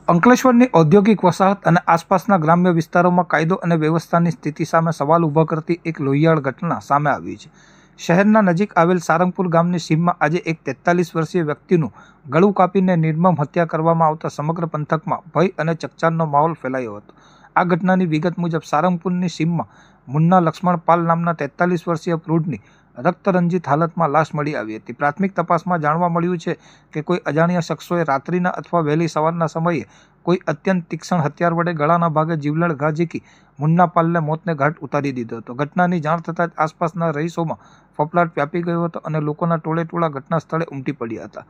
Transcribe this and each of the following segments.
અંકલેશ્વરની ઔદ્યોગિક વસાહત અને આસપાસના ગ્રામ્ય વિસ્તારોમાં કાયદો અને વ્યવસ્થાની સ્થિતિ સામે સવાલ ઊભો કરતી એક લોહિયાળ ઘટના સામે આવી છે. શહેરના નજીક આવેલ સારંગપુર ગામની સીમમાં આજે એક 43 વર્ષીય વ્યક્તિનું ગળું કાપીને નિર્મમ હત્યા કરવામાં આવતા સમગ્ર પંથકમાં ભય અને ચકચારનો માહોલ ફેલાયો હતો. આ ઘટનાની વિગત મુજબ સારંગપુરની સીમમાં મુન્ના લક્ષ્મણ પાલ નામના 43 વર્ષીય પ્રૌઢની રક્તરંજિત હાલતમાં લાશ મળી આવી હતી. પ્રાથમિક તપાસમાં જાણવા મળ્યું છે કે કોઈ અજાણ્યા શખ્સોએ રાત્રિના અથવા વહેલી સવારના સમયે કોઈ અત્યંત તીક્ષ્ણ હથિયાર વડે ગળાના ભાગે જીવલેણ ઘા ઝીકી મુન્ના પાલને મોતને ઘાટ ઉતારી દીધો હતો. ઘટનાની જાણ થતાં જ આસપાસના રહીશોમાં ફફડાટ વ્યાપી ગયો હતો અને લોકોના ટોળેટોળા ઘટના સ્થળે ઉમટી પડ્યા હતા.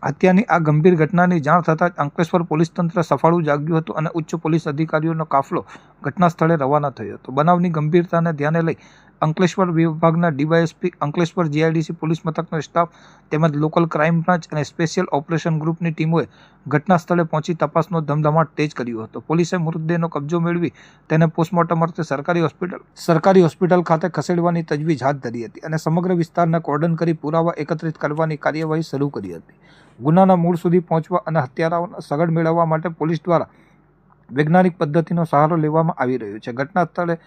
હત્યાની આ ગંભીર ઘટનાની જાણ થતાં જ અંકલેશ્વર પોલીસ તંત્ર સફાળું જાગ્યું હતું અને ઉચ્ચ પોલીસ અધિકારીઓનો કાફલો ઘટના સ્થળે રવાના થયો હતો. બનાવની ગંભીરતાને ધ્યાને લઈ અંકલેશ્વર વિભાગના ડીવાયએસપી, અંકલેશ્વર જીઆઈડીસી પોલીસ મથકનો સ્ટાફ તેમજ લોકલ ક્રાઇમ બ્રાન્ચ અને સ્પેશિયલ ઓપરેશન ગ્રુપની ટીમોએ ઘટના સ્થળે પહોંચી તપાસનો ધમધમાટ તેજ કર્યો હતો. પોલીસે મૃતદેહનો કબજો મેળવી તેને પોસ્ટમોર્ટમ અર્થે સરકારી હોસ્પિટલ ખાતે ખસેડવાની તજવીજ હાથ ધરી હતી અને સમગ્ર વિસ્તારને કોર્ડન કરી પુરાવા એકત્રિત કરવાની કાર્યવાહી શરૂ કરી હતી. ગુનાના મૂળ સુધી પહોંચવા અને હત્યારાઓના સગડ મેળવવા માટે પોલીસ દ્વારા વૈજ્ઞાનિક પદ્ધતિનો સહારો લેવામાં આવી રહ્યો છે. ઘટના સ્થળે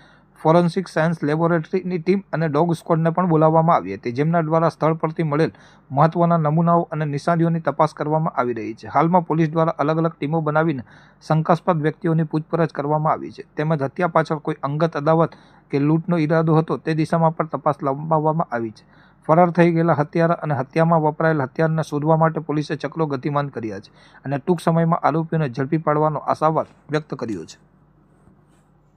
ફોરેન્સિક સાયન્સ લેબોરેટરીની ટીમ અને ડોગ સ્ક્વોડને પણ બોલાવવામાં આવી હતી, જેમના દ્વારા સ્થળ પરથી મળેલ મહત્વના નમૂનાઓ અને નિશાનીઓની તપાસ કરવામાં આવી રહી છે. હાલમાં પોલીસ દ્વારા અલગ અલગ ટીમો બનાવીને શંકાસ્પદ વ્યક્તિઓની પૂછપરછ કરવામાં આવી છે. તેમજ હત્યા પાછળ કોઈ અંગત અદાવત કે લૂંટનો ઈરાદો હતો તે દિશામાં પણ તપાસ લંબાવવામાં આવી છે. ફરાર થઈ ગયેલા હત્યારા અને હત્યામાં વપરાયેલ હથિયારને શોધવા માટે પોલીસે ચક્રો ગતિમાન કર્યા છે અને ટૂંક સમયમાં આરોપીઓને ઝડપી પાડવાનો આશાવાદ વ્યક્ત કર્યો છે.